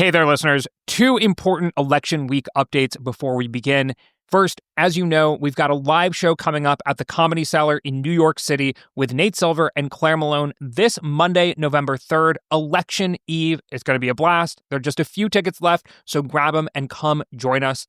Hey there, listeners. 2 important election week updates before we begin. First, as you know, we've got a live show coming up at the Comedy Cellar in New York City with Nate Silver and Claire Malone this Monday, November 3rd, Election Eve. It's going to be a blast. There are just a few tickets left, so grab them and come join us.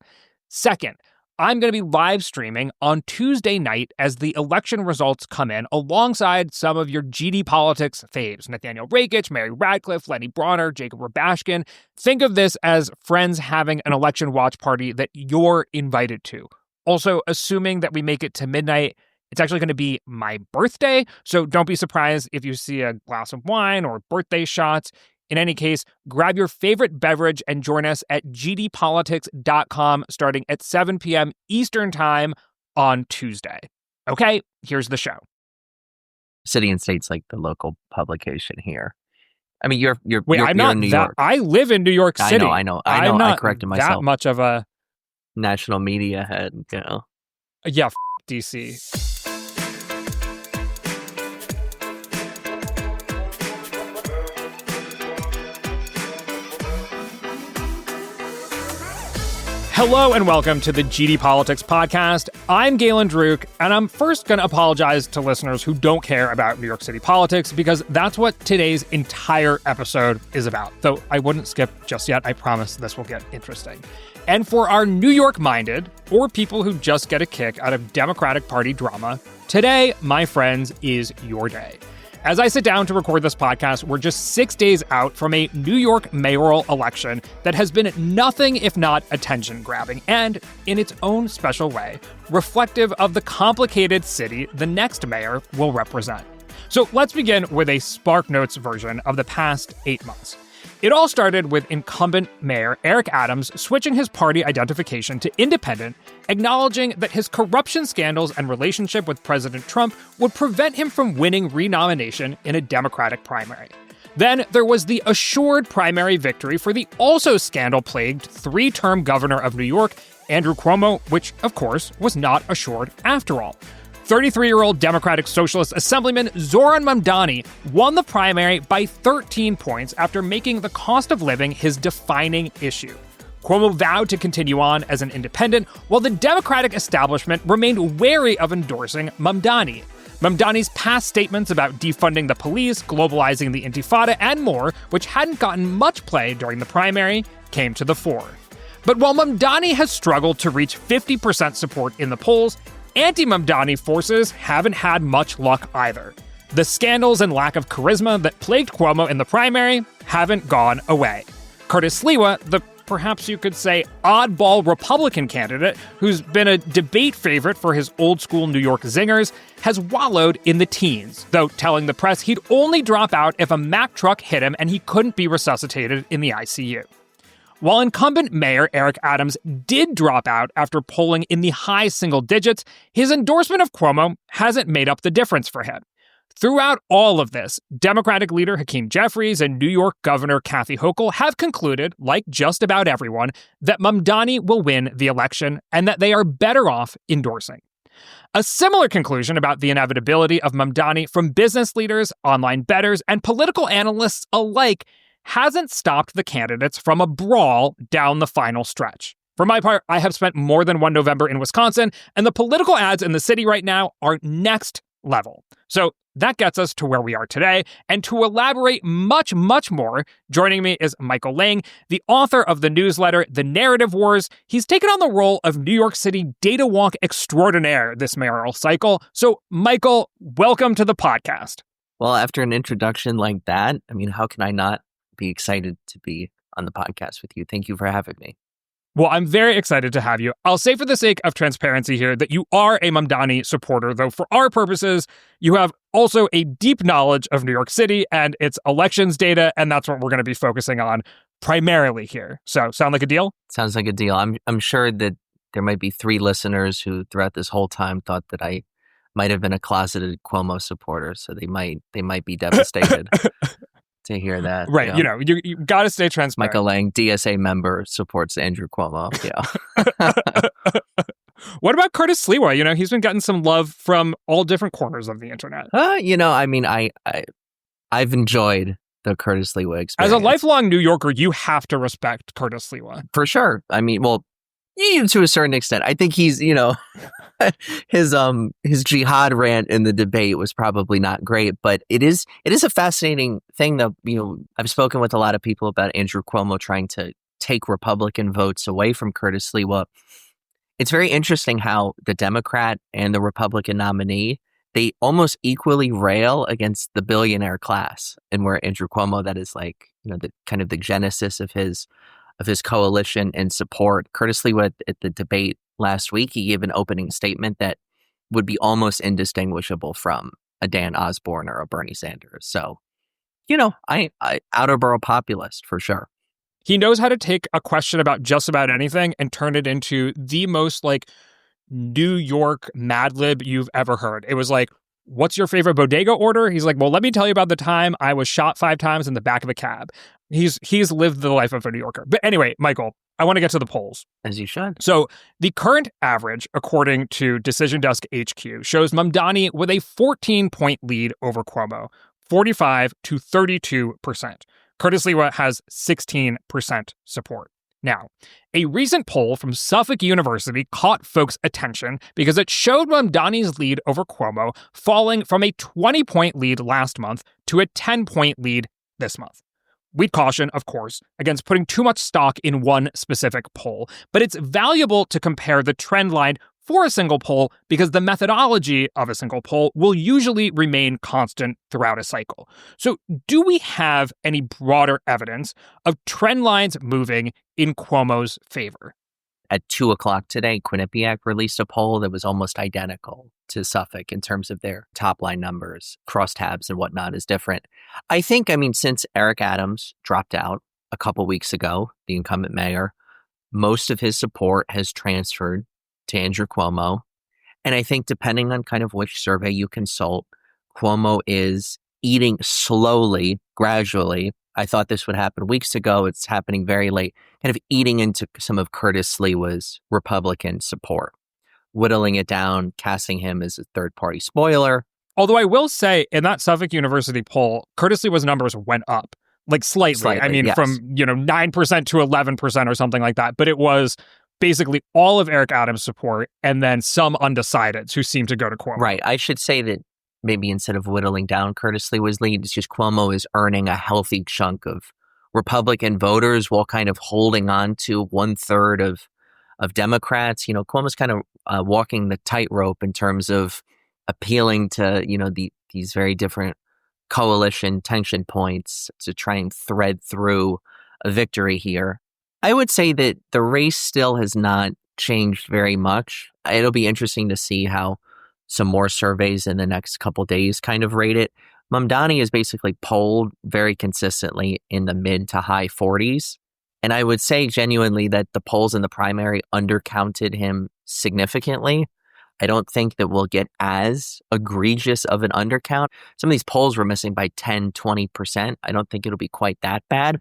Second, I'm going to be live streaming on Tuesday night as the election results come in alongside some of your GD Politics faves, Nathaniel Rakich, Mary Radcliffe, Lenny Bronner, Jacob Rabashkin. Think of this as friends having an election watch party that you're invited to. Also, assuming that we make it to midnight, it's actually going to be my birthday, so don't be surprised if you see a glass of wine or birthday shots. In any case, grab your favorite beverage and join us at gdpolitics.com starting at 7 p.m. Eastern Time on Tuesday. Okay, here's the show. City and State's like the local publication here. I mean, you're I'm not in New York. I live in New York City. I know. I'm not I corrected myself. that much of a national media head. You know. Yeah, DC. Hello and welcome to the GD Politics Podcast. I'm Galen Druk, and I'm first going to apologize to listeners who don't care about New York City politics because that's what today's entire episode is about. Though I wouldn't skip just yet. I promise this will get interesting. And for our New York-minded, or people who just get a kick out of Democratic Party drama, today, my friends, is your day. As I sit down to record this podcast, we're just 6 days out from a New York mayoral election that has been nothing if not attention-grabbing and, in its own special way, reflective of the complicated city the next mayor will represent. So let's begin with a SparkNotes version of the past 8 months. It all started with incumbent mayor Eric Adams switching his party identification to independent, acknowledging that his corruption scandals and relationship with President Trump would prevent him from winning renomination in a Democratic primary. Then there was the assured primary victory for the also scandal-plagued 3-term governor of New York, Andrew Cuomo, which, of course, was not assured after all. 33-year-old Democratic Socialist Assemblyman Zohran Mamdani won the primary by 13 points after making the cost of living his defining issue. Cuomo vowed to continue on as an independent, while the Democratic establishment remained wary of endorsing Mamdani. Mamdani's past statements about defunding the police, globalizing the Intifada, and more, which hadn't gotten much play during the primary, came to the fore. But while Mamdani has struggled to reach 50% support in the polls, anti-Mamdani forces haven't had much luck either. The scandals and lack of charisma that plagued Cuomo in the primary haven't gone away. Curtis Sliwa, the perhaps you could say oddball Republican candidate who's been a debate favorite for his old-school New York zingers, has wallowed in the teens, though telling the press he'd only drop out if a Mack truck hit him and he couldn't be resuscitated in the ICU. While incumbent Mayor Eric Adams did drop out after polling in the high single digits, his endorsement of Cuomo hasn't made up the difference for him. Throughout all of this, Democratic leader Hakeem Jeffries and New York Governor Kathy Hochul have concluded, like just about everyone, that Mamdani will win the election and that they are better off endorsing. A similar conclusion about the inevitability of Mamdani from business leaders, online bettors, and political analysts alike hasn't stopped the candidates from a brawl down the final stretch. For my part, I have spent more than one November in Wisconsin, and the political ads in the city right now are next level. So that gets us to where we are today, and to elaborate much, much more, joining me is Michael Lang, the author of the newsletter The Narrative Wars. He's taken on the role of New York City data wonk extraordinaire this mayoral cycle. So, Michael, welcome to the podcast. Well, after an introduction like that, I mean, how can I not be excited to be on the podcast with you? Thank you for having me. Well, I'm very excited to have you. I'll say for the sake of transparency here that you are a Mamdani supporter, though for our purposes, you have also a deep knowledge of New York City and its elections data, and that's what we're going to be focusing on primarily here. So, sound like a deal? Sounds like a deal. I'm sure that there might be 3 listeners who throughout this whole time thought that I might have been a closeted Cuomo supporter, so they might be devastated. To hear that. Right. You got to stay transparent. Michael Lang, DSA member, supports Andrew Cuomo. Yeah. What about Curtis Sliwa? He's been getting some love from all different corners of the internet. I mean, I've enjoyed the Curtis Lewa As a experience. lifelong New Yorker, you have to respect Curtis Lewa. For sure. I mean, well, to a certain extent. I think he's, his jihad rant in the debate was probably not great, but it is a fascinating thing though. I've spoken with a lot of people about Andrew Cuomo trying to take Republican votes away from Curtis Lewa. It's very interesting how the Democrat and the Republican nominee, they almost equally rail against the billionaire class, and where Andrew Cuomo, that is like, the kind of the genesis of his coalition and support. Curtis Lewa at the debate last week, he gave an opening statement that would be almost indistinguishable from a Dan Osborne or a Bernie Sanders. So, I outer borough populist for sure. He knows how to take a question about just about anything and turn it into the most like New York Mad Lib you've ever heard. It was like, what's your favorite bodega order? He's like, well, let me tell you about the time I was shot 5 times in the back of a cab. He's lived the life of a New Yorker. But anyway, Michael, I want to get to the polls. As you should. So the current average, according to Decision Desk HQ, shows Mamdani with a 14-point lead over Cuomo, 45 to 32%. Curtis Lewa has 16% support. Now, a recent poll from Suffolk University caught folks' attention because it showed Mamdani's lead over Cuomo falling from a 20-point lead last month to a 10-point lead this month. We'd caution, of course, against putting too much stock in one specific poll, but it's valuable to compare the trend line for a single poll because the methodology of a single poll will usually remain constant throughout a cycle. So, do we have any broader evidence of trend lines moving in Cuomo's favor? At 2:00 today, Quinnipiac released a poll that was almost identical to Suffolk in terms of their top line numbers. Crosstabs and whatnot is different. I think, since Eric Adams dropped out a couple weeks ago, the incumbent mayor, most of his support has transferred to Andrew Cuomo. And I think depending on kind of which survey you consult, Cuomo is eating slowly, gradually. I thought this would happen weeks ago. It's happening very late, kind of eating into some of Curtis Lewa's Republican support, whittling it down, casting him as a third-party spoiler. Although I will say, in that Suffolk University poll, Curtis Lewa's numbers went up, like slightly. Yes. From 9% to 11% or something like that. But it was basically all of Eric Adams' support and then some undecideds who seemed to go to Cuomo. Right. I should say that maybe instead of whittling down Curtis Lewa's lead, it's just Cuomo is earning a healthy chunk of Republican voters while kind of holding on to 1/3 of Democrats. Cuomo's kind of walking the tightrope in terms of appealing to, these very different coalition tension points to try and thread through a victory here. I would say that the race still has not changed very much. It'll be interesting to see how some more surveys in the next couple days kind of rate it. Mamdani is basically polled very consistently in the mid to high 40s. And I would say genuinely that the polls in the primary undercounted him significantly. I don't think that we'll get as egregious of an undercount. Some of these polls were missing by 10, 20%. I don't think it'll be quite that bad.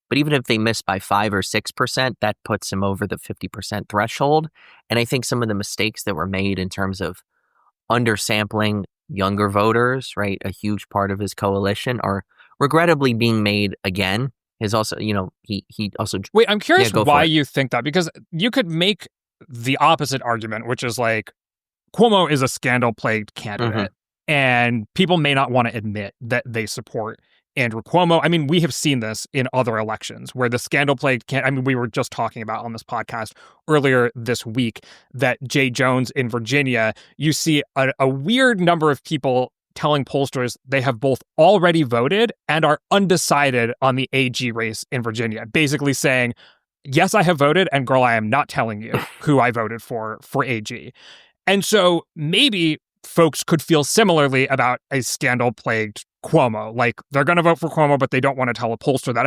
But even if they miss by 5 or 6%, that puts him over the 50% threshold. And I think some of the mistakes that were made in terms of undersampling younger voters, right, a huge part of his coalition, are regrettably being made again. His also, he also... Wait, I'm curious why you think that, because you could make the opposite argument, which is like, Cuomo is a scandal-plagued candidate, and people may not want to admit that they support Andrew Cuomo. We have seen this in other elections where the scandal-plagued we were just talking about on this podcast earlier this week that Jay Jones in Virginia, you see a weird number of people telling pollsters they have both already voted and are undecided on the AG race in Virginia, basically saying, yes, I have voted, and girl, I am not telling you who I voted for AG. And so maybe folks could feel similarly about a scandal-plagued Cuomo. Like, they're going to vote for Cuomo, but they don't want to tell a pollster that.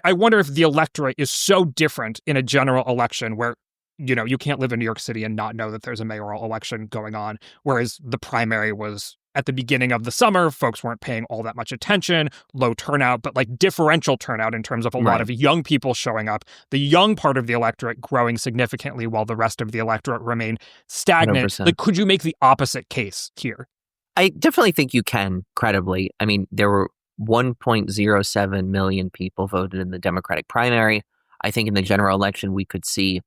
I wonder if the electorate is so different in a general election where, you can't live in New York City and not know that there's a mayoral election going on, whereas the primary was at the beginning of the summer. Folks weren't paying all that much attention, low turnout, but like differential turnout in terms of a lot of young people showing up, the young part of the electorate growing significantly while the rest of the electorate remained stagnant. 100%. Like, could you make the opposite case here? I definitely think you can, credibly. There were 1.07 million people voted in the Democratic primary. I think in the general election, we could see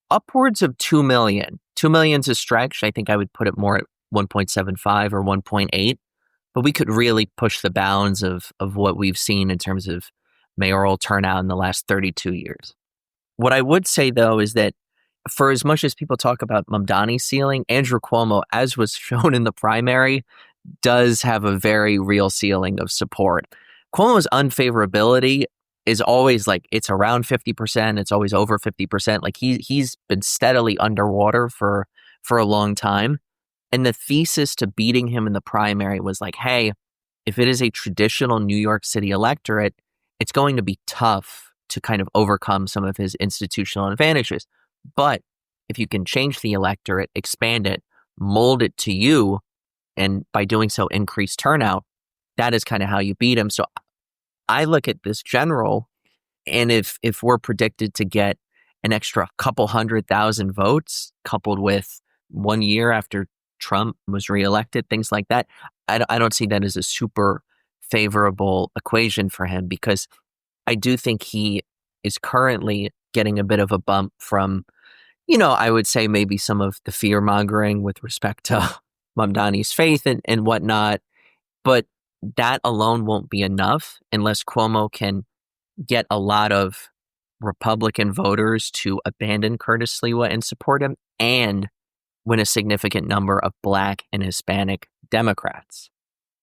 upwards of 2 million. 2 million's a stretch. I think I would put it more at 1.75 or 1.8. But we could really push the bounds of what we've seen in terms of mayoral turnout in the last 32 years. What I would say, though, is that for as much as people talk about Mamdani's ceiling, Andrew Cuomo, as was shown in the primary, does have a very real ceiling of support. Cuomo's unfavorability is always like it's around 50%. It's always over 50%. Like he's been steadily underwater for a long time. And the thesis to beating him in the primary was like, hey, if it is a traditional New York City electorate, it's going to be tough to kind of overcome some of his institutional advantages. But if you can change the electorate, expand it, mold it to you, and by doing so increase turnout, that is kind of how you beat him. So I look at this general, and if we're predicted to get an extra couple 100,000 votes coupled with 1 year after Trump was reelected, things like that, I don't see that as a super favorable equation for him, because I do think he is currently getting a bit of a bump from, I would say maybe some of the fear mongering with respect to Mamdani's faith and whatnot. But that alone won't be enough unless Cuomo can get a lot of Republican voters to abandon Curtis Sliwa and support him, and win a significant number of Black and Hispanic Democrats.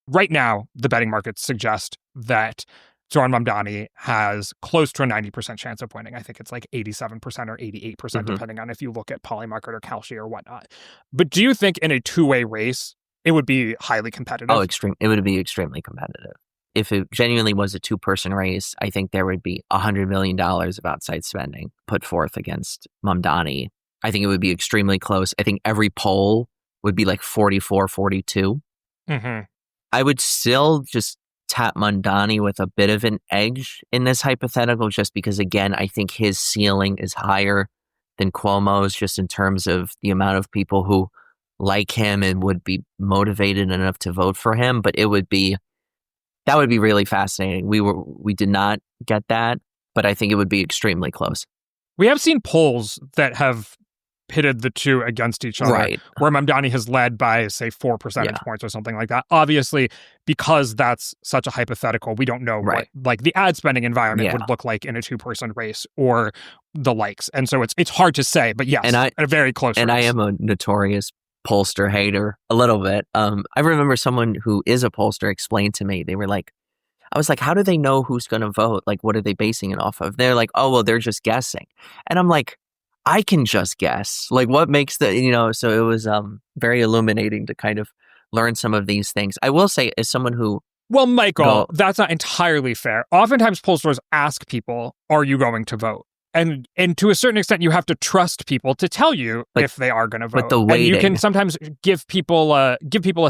Right now, the betting markets suggest that Zohran Mamdani has close to a 90% chance of winning. I think it's like 87% or 88%, depending on if you look at Polymarket or Kalshi or whatnot. But do you think in a two-way race, it would be highly competitive? Oh, extreme! It would be extremely competitive. If it genuinely was a two-person race, I think there would be $100 million of outside spending put forth against Mamdani. I think it would be extremely close. I think every poll would be like 44-42. I would still just tap Mamdani with a bit of an edge in this hypothetical, just because, again, I think his ceiling is higher than Cuomo's, just in terms of the amount of people who like him and would be motivated enough to vote for him. But that would be really fascinating. We did not get that, but I think it would be extremely close. We have seen polls that have pitted the two against each other, right, where Mamdani has led by, say, 4 percentage points or something like that. Obviously, because that's such a hypothetical, we don't know what like the ad spending environment would look like in a two-person race or the likes. And so it's hard to say, but yes, a very close race. I am a notorious pollster hater a little bit. I remember someone who is a pollster explained to me, I was like, how do they know who's going to vote? Like, what are they basing it off of? They're like, oh, well, they're just guessing. And I'm like, I can just guess. Like, what makes so it was very illuminating to kind of learn some of these things. I will say, as someone who... Well, Michael, that's not entirely fair. Oftentimes, pollsters ask people, are you going to vote? And to a certain extent, you have to trust people to tell you if they are going to vote. But the waiting... And you can sometimes give people a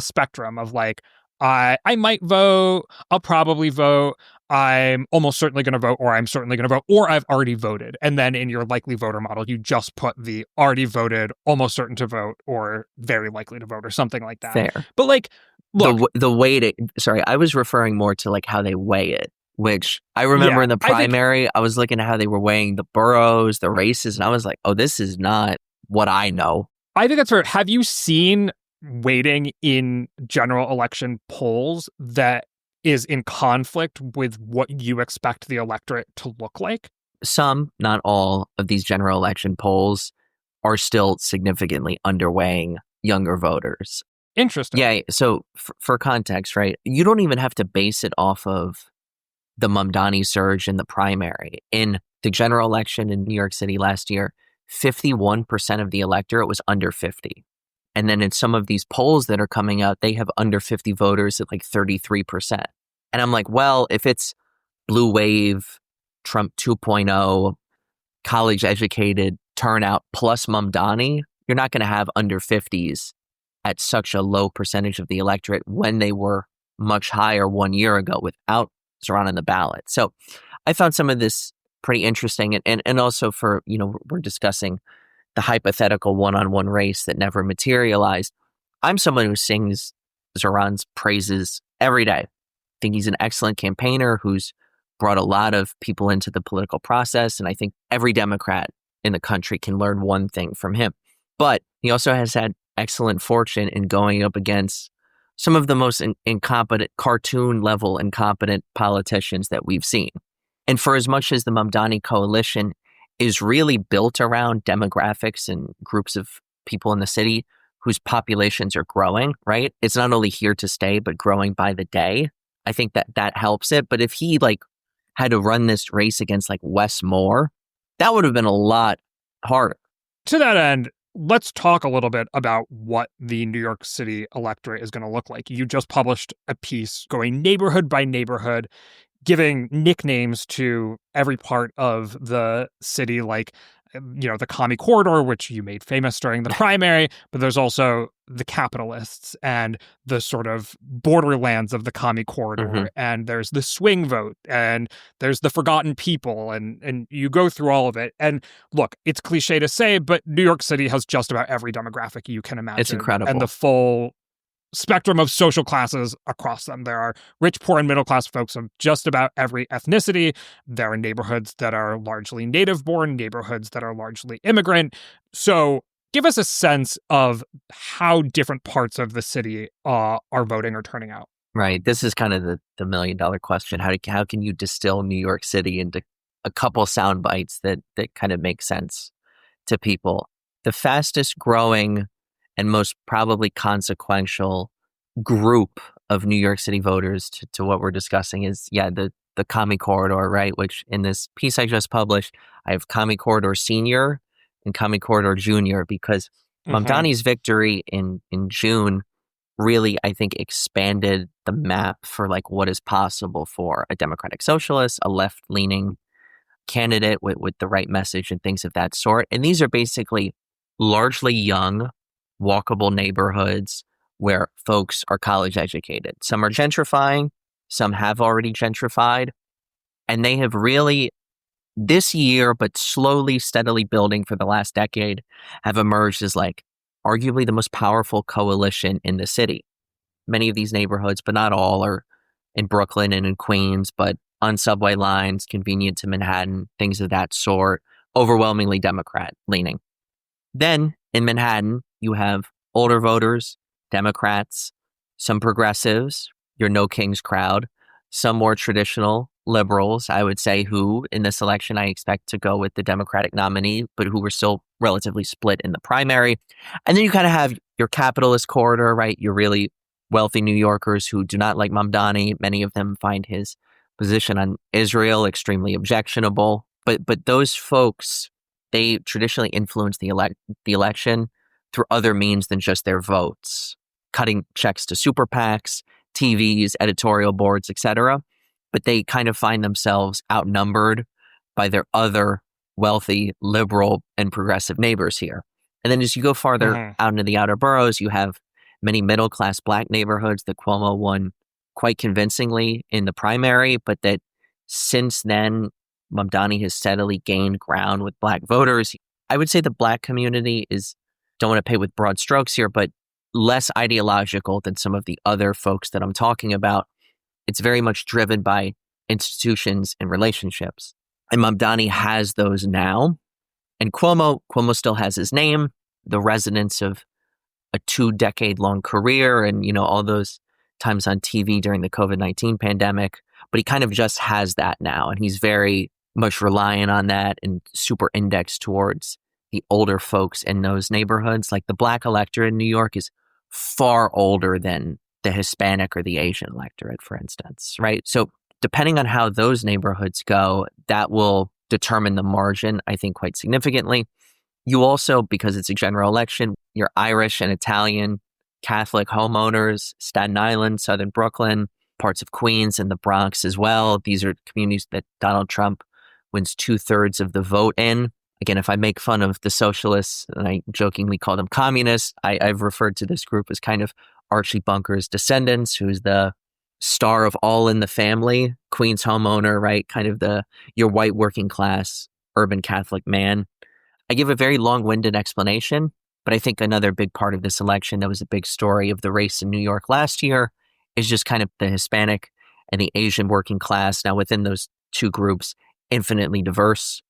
spectrum of like, I might vote, I'll probably vote, I'm almost certainly going to vote, or I'm certainly going to vote, or I've already voted. And then in your likely voter model, you just put the already voted, almost certain to vote, or very likely to vote, or something like that. Fair. But like, look, the weighting, sorry, I was referring more to like how they weigh it, which I remember in the primary, I was looking at how they were weighing the boroughs, the races, and I was like, oh, this is not what I know. I think that's fair. Have you seen weighting in general election polls that is in conflict with what you expect the electorate to look like? Some, not all, of these general election polls are still significantly underweighing younger voters. Interesting. Yeah, so for context, right, you don't even have to base it off of the Mamdani surge in the primary. In the general election in New York City last year, 51% of the electorate was under 50. And then in some of these polls that are coming out, they have under 50 voters at like 33%. And I'm like, well, if it's blue wave, Trump 2.0, college educated turnout plus Mamdani, you're not going to have under 50s at such a low percentage of the electorate when they were much higher 1 year ago without Zohran on the ballot. So I found some of this pretty interesting. And also for, we're discussing the hypothetical one-on-one race that never materialized. I'm someone who sings Zohran's praises every day. think he's an excellent campaigner who's brought a lot of people into the political process. And I think every Democrat in the country can learn one thing from him. But he also has had excellent fortune in going up against some of the most incompetent, cartoon-level incompetent politicians that we've seen. And for as much as the Mamdani coalition is really built around demographics and groups of people in the city whose populations are growing, right? It's not only here to stay, but growing by the day. I think that helps it. But if he had to run this race against Wes Moore, that would have been a lot harder. To that end, let's talk a little bit about what the New York City electorate is going to look like. You just published a piece going neighborhood by neighborhood, giving nicknames to every part of the city, the Commie Corridor, which you made famous during the primary, but there's also the capitalists and the sort of borderlands of the Commie Corridor, and there's the swing vote, and there's the forgotten people, and you go through all of it. And look, it's cliche to say, but New York City has just about every demographic you can imagine. It's incredible. And the full spectrum of social classes across them. There are rich, poor, and middle-class folks of just about every ethnicity. There are neighborhoods that are largely native-born, neighborhoods that are largely immigrant. So give us a sense of how different parts of the city are voting or turning out. Right. This is kind of the million-dollar question. How can you distill New York City into a couple sound bites that kind of make sense to people? The fastest growing and most probably consequential group of New York City voters to what we're discussing is, the Commie Corridor, right? Which in this piece I just published, I have Commie Corridor Senior and Commie Corridor Junior, because Mamdani's victory in June really, I think, expanded the map for what is possible for a democratic socialist, a left-leaning candidate with the right message and things of that sort. And these are basically largely young, walkable neighborhoods where folks are college educated. Some are gentrifying, some have already gentrified, and they have really, this year, but slowly, steadily building for the last decade, have emerged as arguably the most powerful coalition in the city. Many of these neighborhoods, but not all, are in Brooklyn and in Queens, but on subway lines, convenient to Manhattan, things of that sort, overwhelmingly Democrat leaning. Then in Manhattan, you have older voters, Democrats, some progressives, your No Kings crowd, some more traditional liberals, I would say, who in this election I expect to go with the Democratic nominee, but who were still relatively split in the primary. And then you kind of have your capitalist corridor, right? Your really wealthy New Yorkers who do not like Mamdani. Many of them find his position on Israel extremely objectionable. But those folks, they traditionally influence the election through other means than just their votes, cutting checks to super PACs, TVs, editorial boards, etc. But they kind of find themselves outnumbered by their other wealthy, liberal, and progressive neighbors here. And then as you go farther out into the outer boroughs, you have many middle-class Black neighborhoods that Cuomo won quite convincingly in the primary, but that since then, Mamdani has steadily gained ground with Black voters. I would say the Black community is, don't want to paint with broad strokes here, but less ideological than some of the other folks that I'm talking about. It's very much driven by institutions and relationships. And Mamdani has those now. And Cuomo still has his name, the resonance of a 2-decade-long career and, all those times on TV during the COVID-19 pandemic. But he kind of just has that now. And he's very much reliant on that and super indexed towards the older folks in those neighborhoods. Like the Black electorate in New York is far older than the Hispanic or the Asian electorate, for instance, right? So depending on how those neighborhoods go, that will determine the margin, I think, quite significantly. You also, because it's a general election, your Irish and Italian Catholic homeowners, Staten Island, Southern Brooklyn, parts of Queens and the Bronx as well. These are communities that Donald Trump wins 2/3 of the vote in. Again, if I make fun of the socialists, and I jokingly call them communists, I've referred to this group as kind of Archie Bunker's descendants, who's the star of All in the Family, Queens homeowner, right? Kind of your white working class urban Catholic man. I give a very long-winded explanation, but I think another big part of this election that was a big story of the race in New York last year is just kind of the Hispanic and the Asian working class. Now, within those two groups, infinitely diverse.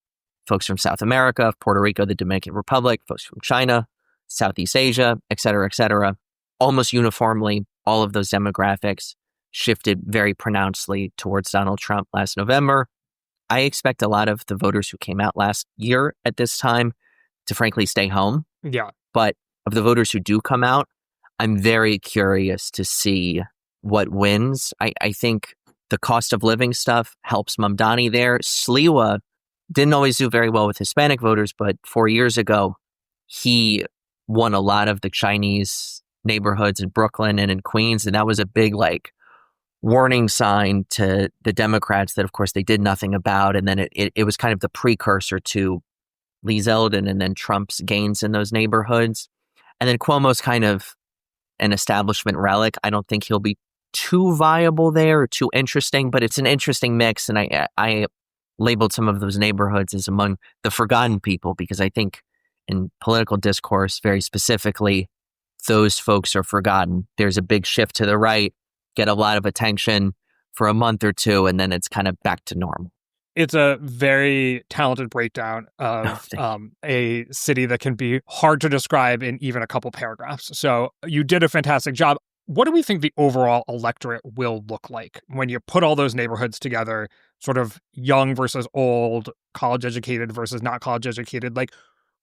Folks from South America, Puerto Rico, the Dominican Republic, folks from China, Southeast Asia, et cetera, et cetera. Almost uniformly, all of those demographics shifted very pronouncedly towards Donald Trump last November. I expect a lot of the voters who came out last year at this time to frankly stay home. Yeah. But of the voters who do come out, I'm very curious to see what wins. I think the cost of living stuff helps Mamdani there. Sliwa didn't always do very well with Hispanic voters, but 4 years ago, he won a lot of the Chinese neighborhoods in Brooklyn and in Queens. And that was a big, warning sign to the Democrats that, of course, they did nothing about. And then it was kind of the precursor to Lee Zeldin and then Trump's gains in those neighborhoods. And then Cuomo's kind of an establishment relic. I don't think he'll be too viable there or too interesting, but it's an interesting mix. And I labeled some of those neighborhoods as among the forgotten people, because I think in political discourse, very specifically, those folks are forgotten. There's a big shift to the right, get a lot of attention for a month or two, and then it's kind of back to normal. It's a very talented breakdown of a city that can be hard to describe in even a couple paragraphs. So you did a fantastic job. What do we think the overall electorate will look like when you put all those neighborhoods together, sort of young versus old, college educated versus not college educated?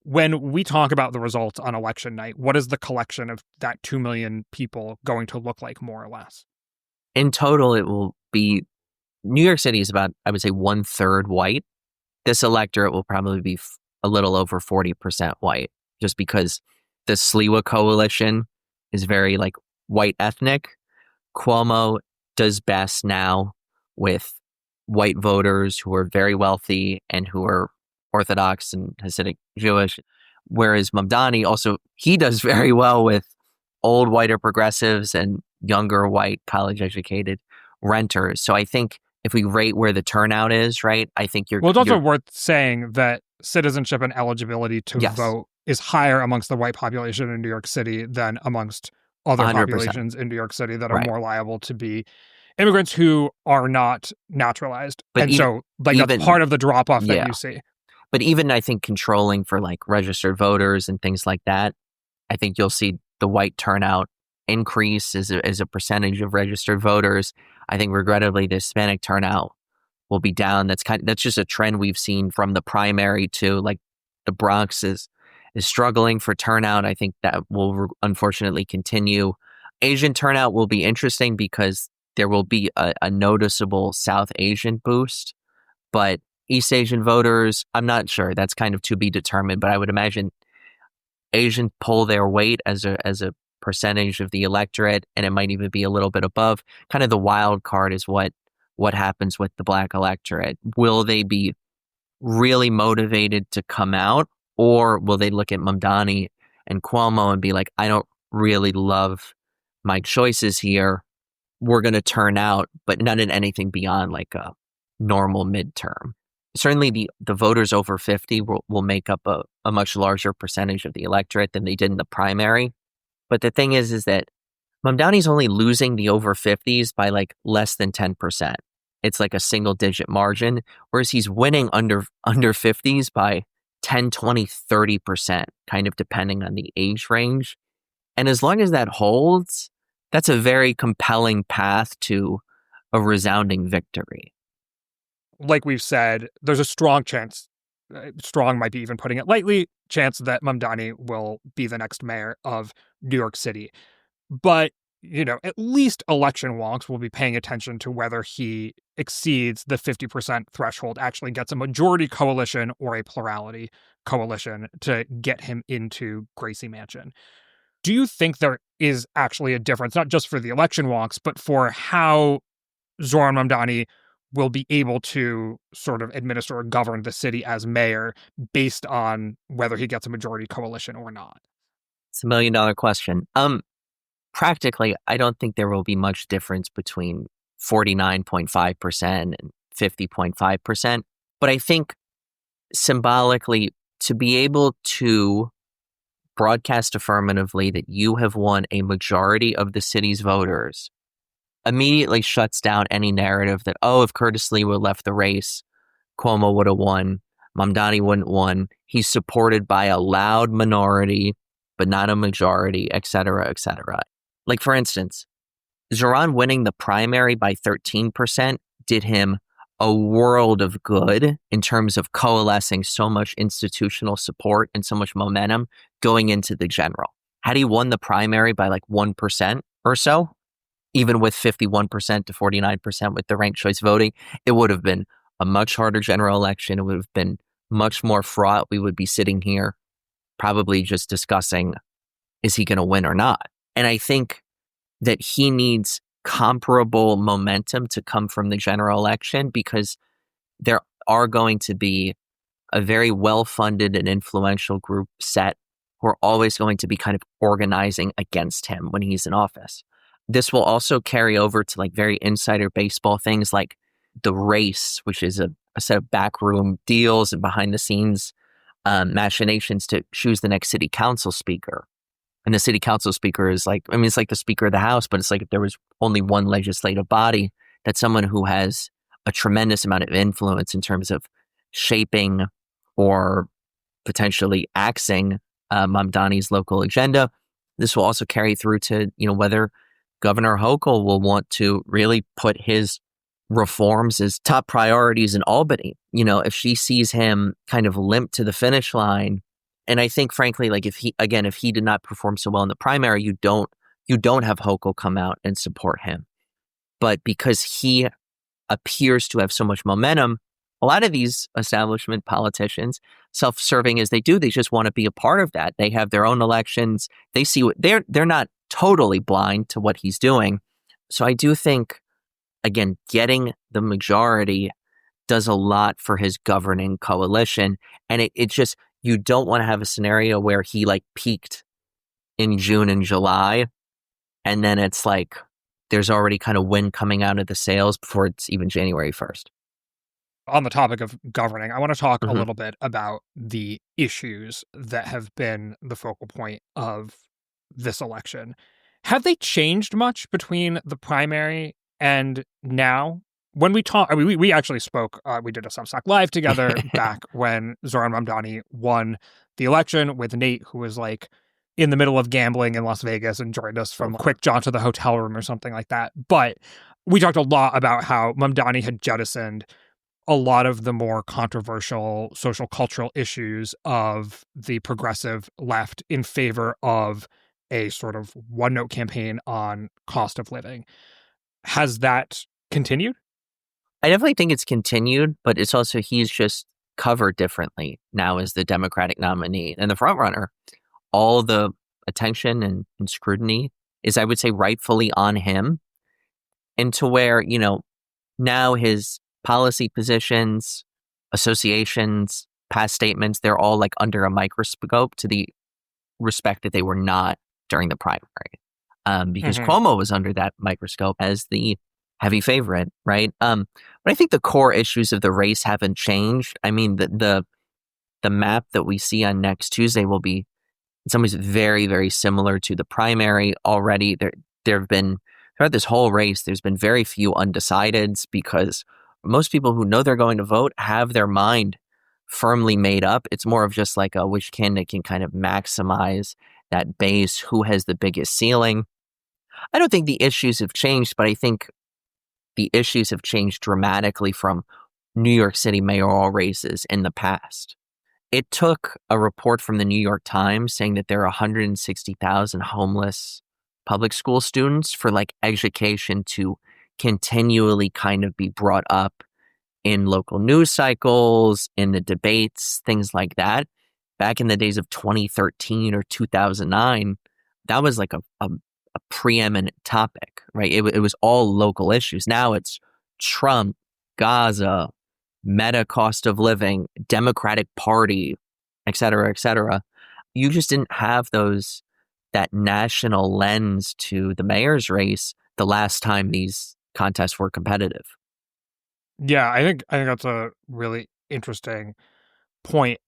When we talk about the results on election night, what is the collection of that 2 million people going to look like, more or less? In total, it will be, New York City is about, I would say, 1/3 white. This electorate will probably be a little over 40% white, just because the Sliwa coalition is very white ethnic. Cuomo does best now with white voters who are very wealthy and who are Orthodox and Hasidic Jewish, whereas Mamdani also, he does very well with old whiter progressives and younger white college educated renters. So I think if we rate where the turnout is, right, I think Well, it's also worth saying that citizenship and eligibility to vote is higher amongst the white population in New York City than amongst other 100%. populations in New York City that are more liable to be immigrants who are not naturalized. But and so that's part of the drop-off that you see. But even, I think, controlling for registered voters and things like that, I think you'll see the white turnout increase as a percentage of registered voters. I think, regrettably, the Hispanic turnout will be down. That's just a trend we've seen from the primary to the Bronx is struggling for turnout. I think that will unfortunately continue. Asian turnout will be interesting because there will be a noticeable South Asian boost, but East Asian voters, I'm not sure. That's kind of to be determined, but I would imagine Asian pull their weight as a percentage of the electorate, and it might even be a little bit above. Kind of the wild card is what happens with the Black electorate. Will they be really motivated to come out, or will they look at Mamdani and Cuomo and be like, I don't really love my choices here. We're going to turn out, but not in anything beyond a normal midterm. Certainly the voters over 50 will make up a much larger percentage of the electorate than they did in the primary. But the thing is that Mamdani's only losing the over 50s by less than 10%. It's a single digit margin, whereas he's winning under 50s by 10, 20, 30%, kind of depending on the age range. And as long as that holds, that's a very compelling path to a resounding victory. Like we've said, there's a strong chance, strong might be even putting it lightly, chance that Mamdani will be the next mayor of New York City. But, at least election wonks will be paying attention to whether he exceeds the 50% threshold, actually gets a majority coalition or a plurality coalition to get him into Gracie Mansion. Do you think there is actually a difference, not just for the election wonks, but for how Zohran Mamdani will be able to sort of administer or govern the city as mayor based on whether he gets a majority coalition or not? It's $1 million question. Practically, I don't think there will be much difference between 49.5% and 50.5%. But I think symbolically, to be able to broadcast affirmatively that you have won a majority of the city's voters immediately shuts down any narrative that, oh, if Curtis Lee would have left the race, Cuomo would have won, Mamdani wouldn't won. He's supported by a loud minority, but not a majority, et cetera, et cetera. Like, for instance, Zohran winning the primary by 13% did him a world of good in terms of coalescing so much institutional support and so much momentum going into the general. Had he won the primary by like 1% or so, even with 51% to 49% with the ranked choice voting, it would have been a much harder general election. It would have been much more fraught. We would be sitting here probably just discussing, is he going to win or not? And I think that he needs comparable momentum to come from the general election, because there are going to be a very well-funded and influential group set who are always going to be kind of organizing against him when he's in office. This will also carry over to like very insider baseball things like the race, which is a set of backroom deals and behind the scenes machinations to choose the next city council speaker. And the city council speaker is like, I mean, it's like the Speaker of the House, but it's like if there was only one legislative body, that's someone who has a tremendous amount of influence in terms of shaping or potentially axing Mamdani's local agenda. This will also carry through to, whether Governor Hochul will want to really put his reforms as top priorities in Albany. If she sees him kind of limp to the finish line. And I think, frankly, like if he did not perform so well in the primary, you don't have Hochul come out and support him. But because he appears to have so much momentum, a lot of these establishment politicians, self-serving as they do, they just want to be a part of that. They have their own elections. They see what they're not totally blind to what he's doing. So I do think, again, getting the majority does a lot for his governing coalition. And it just, you don't want to have a scenario where he like peaked in June and July, and then it's like there's already kind of wind coming out of the sails before it's even January 1st. On the topic of governing, I want to talk a little bit about the issues that have been the focal point of this election. Have they changed much between the primary and now? When we talk, we actually spoke, we did a Substack Live together back when Zohran Mamdani won the election with Nate, who was like in the middle of gambling in Las Vegas and joined us from a quick jaunt to the hotel room or something like that. But we talked a lot about how Mamdani had jettisoned a lot of the more controversial social cultural issues of the progressive left in favor of a sort of one-note campaign on cost of living. Has that continued? I definitely think it's continued, but it's also he's just covered differently now as the Democratic nominee and the front runner. All the attention and scrutiny is, I would say, rightfully on him, and to where, now his policy positions, associations, past statements, they're all like under a microscope to the respect that they were not during the primary. Because Cuomo was under that microscope as the heavy favorite, right? But I think the core issues of the race haven't changed. I mean, the map that we see on next Tuesday will be in some ways very, very similar to the primary already. There have been, throughout this whole race, there's been very few undecideds, because most people who know they're going to vote have their mind firmly made up. It's more of just like which candidate can kind of maximize that base, who has the biggest ceiling. I don't think the issues have changed, but I think the issues have changed dramatically from New York City mayoral races in the past. It took a report from the New York Times saying that there are 160,000 homeless public school students for like education to continually kind of be brought up in local news cycles, in the debates, things like that. Back in the days of 2013 or 2009, that was like a preeminent topic, right? It was all local issues. Now it's Trump, Gaza, meta cost of living, Democratic Party, et cetera, et cetera. You just didn't have that national lens to the mayor's race the last time these contests were competitive. Yeah, I think that's a really interesting point.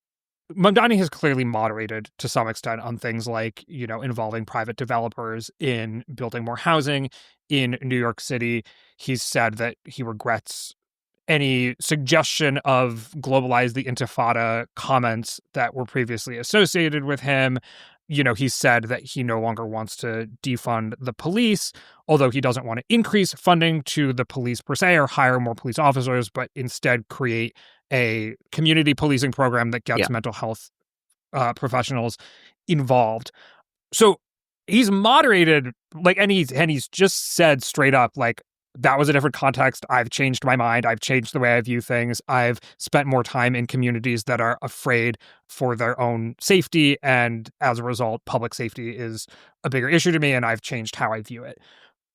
Mamdani has clearly moderated to some extent on things like, involving private developers in building more housing in New York City. He's said that he regrets any suggestion of globalize the intifada comments that were previously associated with him. He said that he no longer wants to defund the police, although he doesn't want to increase funding to the police per se or hire more police officers, but instead create a community policing program that gets mental health professionals involved. So he's moderated, and he's just said straight up, that was a different context. I've changed my mind. I've changed the way I view things. I've spent more time in communities that are afraid for their own safety. And as a result, public safety is a bigger issue to me, and I've changed how I view it.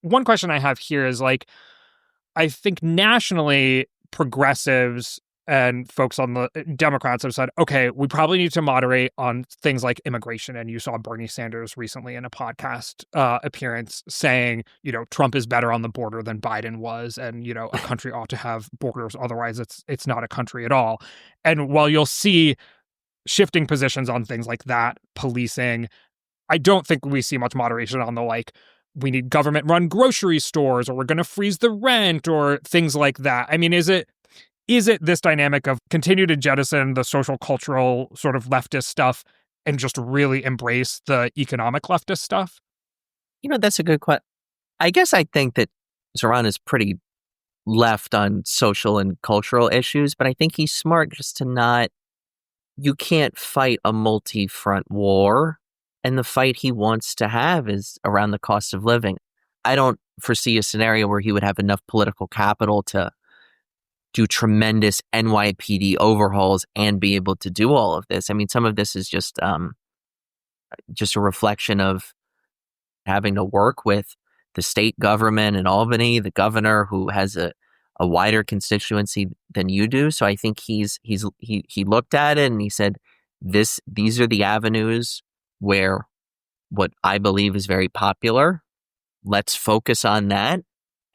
One question I have here is I think nationally, progressives and folks on the Democrats have said, okay, we probably need to moderate on things like immigration. And you saw Bernie Sanders recently in a podcast appearance saying, Trump is better on the border than Biden was. And, a country ought to have borders. Otherwise, it's not a country at all. And while you'll see shifting positions on things like that, policing, I don't think we see much moderation on the we need government-run grocery stores, or we're going to freeze the rent, or things like that. I mean, is it this dynamic of continue to jettison the social, cultural sort of leftist stuff and just really embrace the economic leftist stuff? That's a good question. I guess I think that Zohran is pretty left on social and cultural issues, but I think he's smart just to not, you can't fight a multi-front war. And the fight he wants to have is around the cost of living. I don't foresee a scenario where he would have enough political capital to do tremendous NYPD overhauls and be able to do all of this. I mean, some of this is just a reflection of having to work with the state government in Albany, the governor who has a wider constituency than you do. So I think he looked at it and he said, these are the avenues where what I believe is very popular. Let's focus on that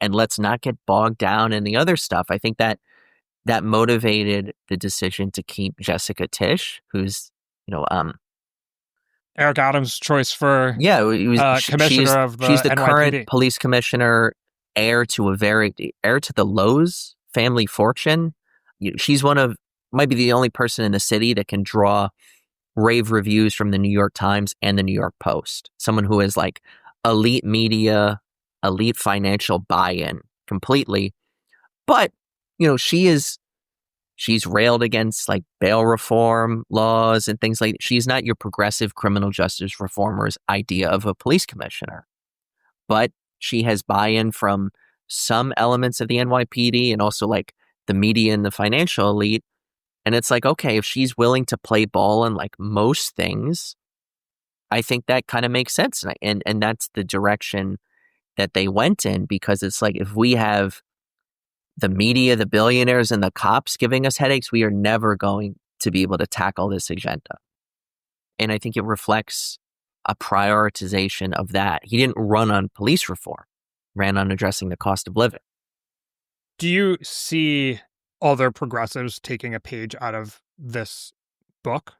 and let's not get bogged down in the other stuff. I think that motivated the decision to keep Jessica Tisch, who's, Eric Adams' choice for commissioner of the she's the NYPD. Current police commissioner, heir to the Lowe's family fortune. She's might be the only person in the city that can draw rave reviews from the New York Times and the New York Post. Someone who is elite media, elite financial buy-in completely. But, she's railed against bail reform laws and things like that. She's not your progressive criminal justice reformer's idea of a police commissioner. But she has buy-in from some elements of the NYPD and also the media and the financial elite. And it's okay, if she's willing to play ball in most things, I think that kind of makes sense. And that's the direction that they went in, because it's if we have the media, the billionaires, and the cops giving us headaches, we are never going to be able to tackle this agenda. And I think it reflects a prioritization of that. He didn't run on police reform, ran on addressing the cost of living. Do you see other progressives taking a page out of this book?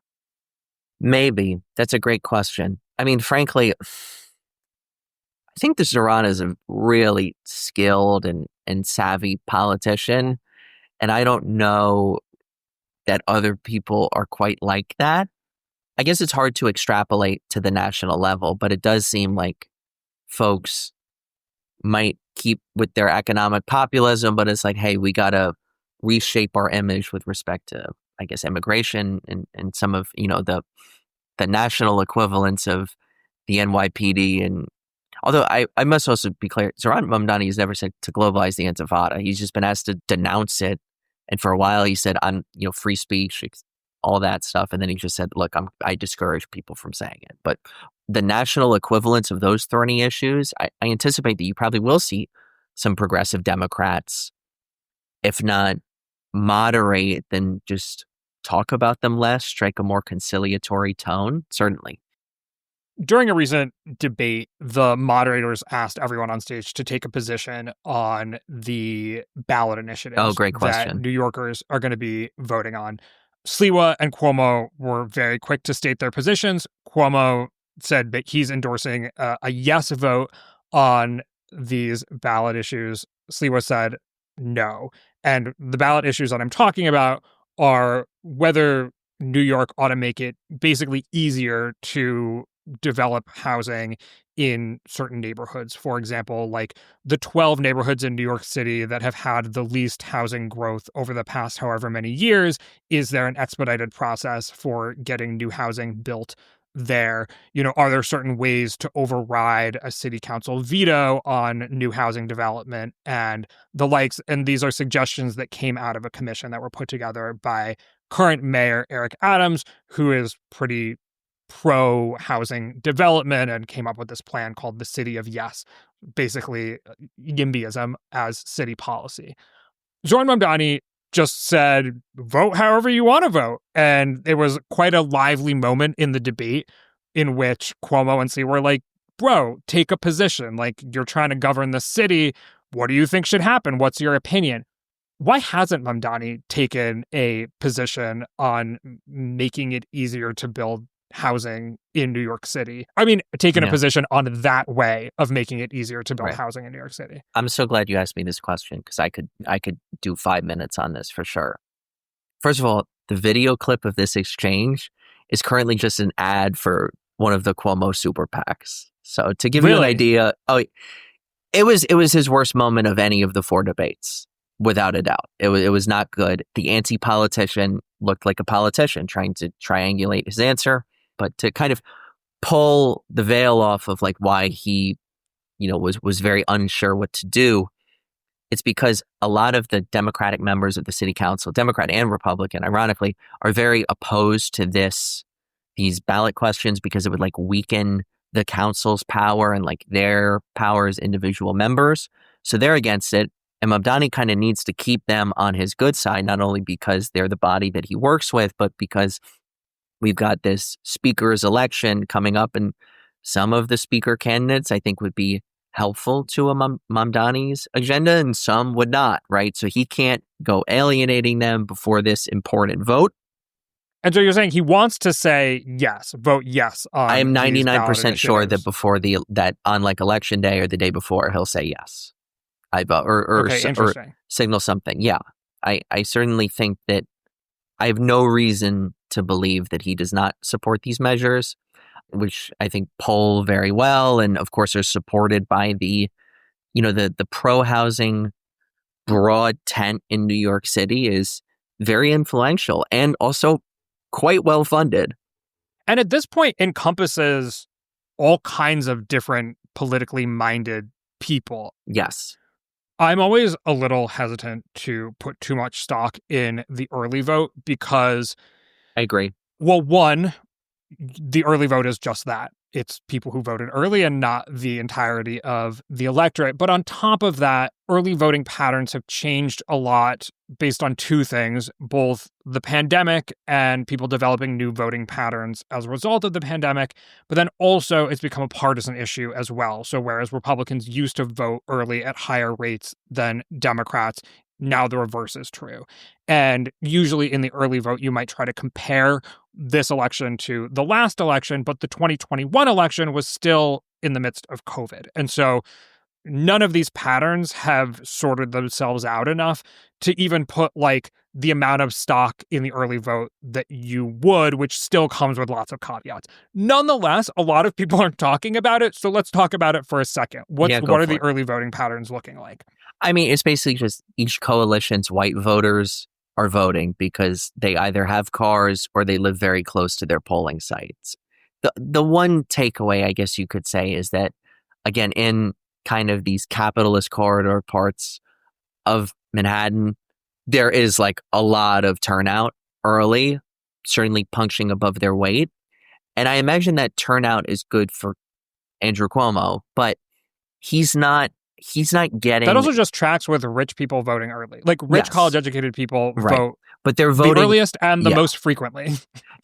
Maybe. That's a great question. I mean, frankly, I think the Zohran is a really skilled and savvy politician, and I don't know that other people are quite like that. I guess it's hard to extrapolate to the national level, but it does seem like folks might keep with their economic populism, but it's hey, we got to reshape our image with respect to, I guess, immigration and some of, the national equivalents of the NYPD. And although I must also be clear, Zohran Mamdani has never said to globalize the intifada. He's just been asked to denounce it. And for a while he said, I'm, free speech, all that stuff. And then he just said, look, I discourage people from saying it. But the national equivalents of those thorny issues, I anticipate that you probably will see some progressive Democrats, if not moderate, then just talk about them less, strike a more conciliatory tone, certainly. During a recent debate, the moderators asked everyone on stage to take a position on the ballot initiatives Oh, great question. that New Yorkers are going to be voting on. Sliwa and Cuomo were very quick to state their positions. Cuomo said that he's endorsing a yes vote on these ballot issues. Sliwa said no. And the ballot issues that I'm talking about are whether New York ought to make it basically easier to develop housing in certain neighborhoods. For example, like the 12 neighborhoods in New York City that have had the least housing growth over the past however many years. Is there an expedited process for getting new housing built there? Are there certain ways to override a city council veto on new housing development and the likes? And these are suggestions that came out of a commission that were put together by current mayor Eric Adams, who is pretty pro housing development and came up with this plan called the City of Yes, basically YIMBYism as city policy. Zohran Mamdani just said, vote however you want to vote. And it was quite a lively moment in the debate in which Cuomo and Sliwa were like, bro, take a position. Like, you're trying to govern the city. What do you think should happen? What's your opinion? Why hasn't Mamdani taken a position on making it easier to build housing in New York City? I mean, taking a position on that way of making it easier to build housing in New York City. I'm so glad you asked me this question because I could do 5 minutes on this for sure. First of all, the video clip of this exchange is currently just an ad for one of the Cuomo super PACs. So to give you an idea, it was his worst moment of any of the 4 debates, without a doubt. It was not good. The anti-politician looked like a politician trying to triangulate his answer. But to kind of pull the veil off of like why he, was very unsure what to do, it's because a lot of the Democratic members of the city council, Democrat and Republican, ironically, are very opposed to these ballot questions because it would like weaken the council's power and like their power as individual members. So they're against it. And Mamdani kind of needs to keep them on his good side, not only because they're the body that he works with, but because we've got this speaker's election coming up, and some of the speaker candidates I think would be helpful to a Mamdani's agenda and some would not, right? So he can't go alienating them before this important vote. And so you're saying he wants to say yes, vote yes on I am 99% sure that before that on like election day or the day before, he'll say yes. I vote or signal something. Yeah, I certainly think that I have no reason to believe that he does not support these measures, which I think poll very well, and of course are supported by the pro-housing broad tent in New York City is very influential and also quite well funded. And at this point encompasses all kinds of different politically minded people. Yes. I'm always a little hesitant to put too much stock in the early vote because I agree. Well, one, the early vote is just that. It's people who voted early and not the entirety of the electorate. But on top of that, early voting patterns have changed a lot based on 2 things, both the pandemic and people developing new voting patterns as a result of the pandemic. But then also it's become a partisan issue as well. So whereas Republicans used to vote early at higher rates than Democrats, now the reverse is true. And usually in the early vote, you might try to compare this election to the last election, but the 2021 election was still in the midst of COVID. And so none of these patterns have sorted themselves out enough to even put like the amount of stock in the early vote that you would, which still comes with lots of caveats. Nonetheless, a lot of people are talking about it. So let's talk about it for a second. What are the early voting patterns looking like? I mean, it's basically just each coalition's white voters are voting because they either have cars or they live very close to their polling sites. The one takeaway, I guess you could say, is that, again, in kind of these capitalist corridor parts of Manhattan, there is like a lot of turnout early, certainly punching above their weight. And I imagine that turnout is good for Andrew Cuomo, but he's not getting... That also just tracks with rich people voting early. Like rich college-educated people vote but they're voting the earliest and the most frequently.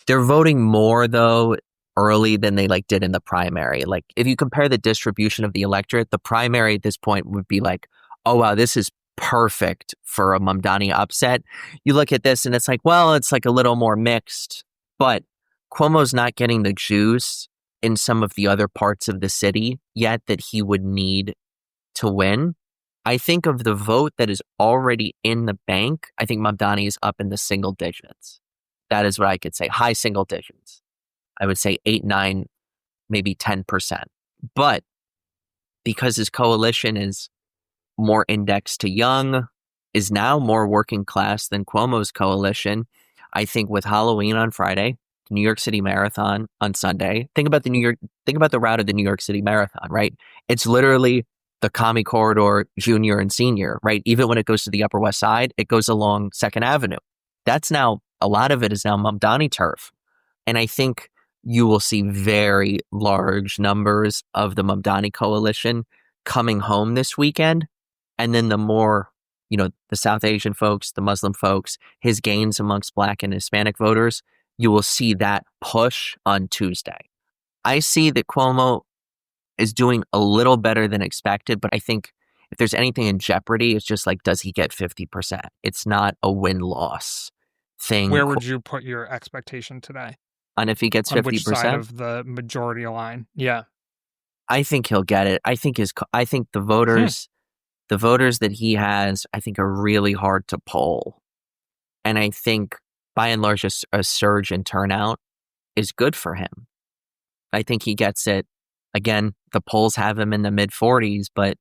They're voting more, though, early than they like did in the primary. Like if you compare the distribution of the electorate, the primary at this point would be like, oh, wow, this is perfect for a Mamdani upset. You look at this and it's like, well, it's like a little more mixed, but Cuomo's not getting the juice in some of the other parts of the city yet that he would need to win. I think of the vote that is already in the bank, I think Mamdani is up in the single digits. That is what I could say, high single digits. I would say 8, 9, maybe 10%. But because his coalition is more indexed to young, is now more working class than Cuomo's coalition, I think with Halloween on Friday, the New York City Marathon on Sunday, think about the route of the New York City Marathon, right? It's literally the Commie Corridor, Junior and Senior, right? Even when it goes to the Upper West Side, it goes along 2nd Avenue. That's now, a lot of it is now Mamdani turf. And I think you will see very large numbers of the Mamdani coalition coming home this weekend. And then the more, the South Asian folks, the Muslim folks, his gains amongst Black and Hispanic voters, you will see that push on Tuesday. I see that Cuomo is doing a little better than expected, but I think if there's anything in jeopardy, it's just like, does he get 50%? It's not a win-loss thing. Where would you put your expectation today? On if he gets 50%? On which side of the majority line? Yeah. I think he'll get it. I think the voters, the voters that he has, I think are really hard to poll. And I think by and large, a surge in turnout is good for him. I think he gets it. Again, the polls have him in the mid-40s, but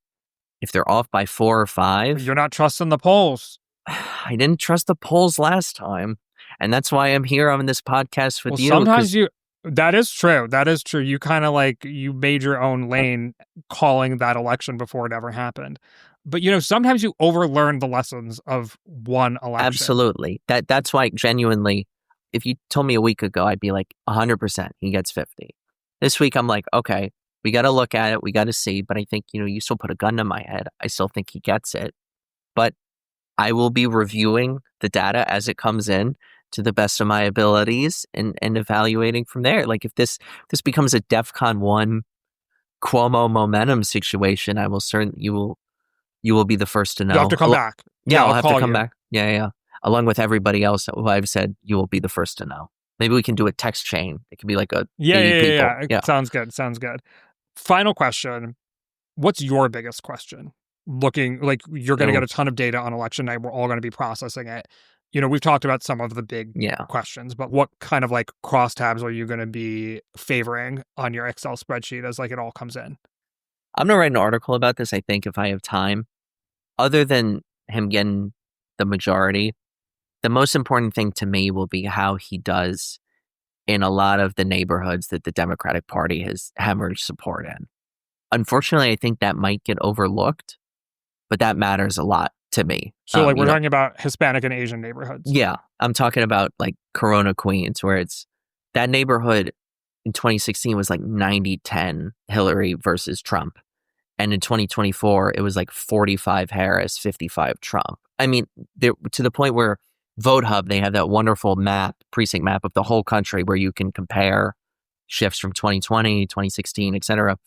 if they're off by 4 or 5... You're not trusting the polls. I didn't trust the polls last time. And that's why I'm here on this podcast with you. Sometimes that is true. That is true. You kind of you made your own lane calling that election before it ever happened. But, sometimes you overlearn the lessons of one election. Absolutely. That's why genuinely, if you told me a week ago, I'd be like 100% he gets 50. This week, I'm like, okay, we got to look at it. We got to see. But I think, you still put a gun to my head. I still think he gets it. But I will be reviewing the data as it comes in to the best of my abilities and evaluating from there. Like if this becomes a DEFCON 1 Cuomo momentum situation, I will you will be the first to know. You have to come back. Yeah, I'll have to come back. Yeah. Along with everybody else who I've said, you will be the first to know. Maybe we can do a text chain. It could be like a 80 people. Yeah. Sounds good. Final question. What's your biggest question? Looking like you're going to get a ton of data on election night. We're all going to be processing it. We've talked about some of the big questions, but what kind of crosstabs are you going to be favoring on your Excel spreadsheet as it all comes in? I'm going to write an article about this, I think, if I have time. Other than him getting the majority, the most important thing to me will be how he does in a lot of the neighborhoods that the Democratic Party has hemorrhaged support in. Unfortunately, I think that might get overlooked, but that matters a lot to me. So we're talking about Hispanic and Asian neighborhoods. Yeah. I'm talking about Corona, Queens, where it's that neighborhood in 2016 was 90-10 Hillary versus Trump. And in 2024, it was 45 Harris, 55 Trump. I mean, to the point where Vote Hub, they have that wonderful precinct map of the whole country where you can compare shifts from 2020, 2016, et cetera.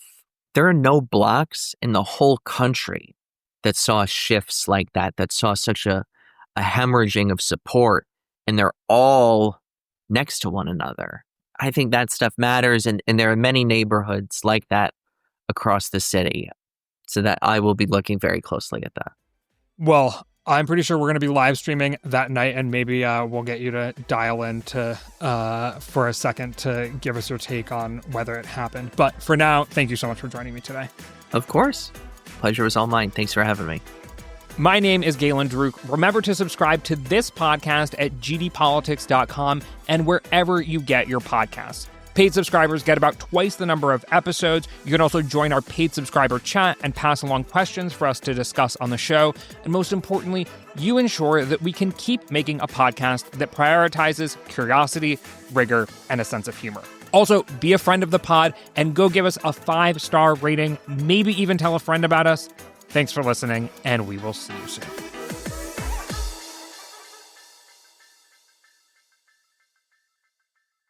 There are no blocks in the whole country that saw shifts like that saw such a hemorrhaging of support, and they're all next to one another. I think that stuff matters, and there are many neighborhoods like that across the city, so that I will be looking very closely at that. Well, I'm pretty sure we're going to be live streaming that night, and maybe we'll get you to dial in for a second to give us your take on whether it happened. But for now, thank you so much for joining me today. Of course. Pleasure was all mine. Thanks for having me. My name is Galen Druk. Remember to subscribe to this podcast at gdpolitics.com and wherever you get your podcasts. Paid subscribers get about twice the number of episodes. You can also join our paid subscriber chat and pass along questions for us to discuss on the show. And most importantly, you ensure that we can keep making a podcast that prioritizes curiosity, rigor, and a sense of humor. Also, be a friend of the pod and go give us a 5-star rating, maybe even tell a friend about us. Thanks for listening, and we will see you soon.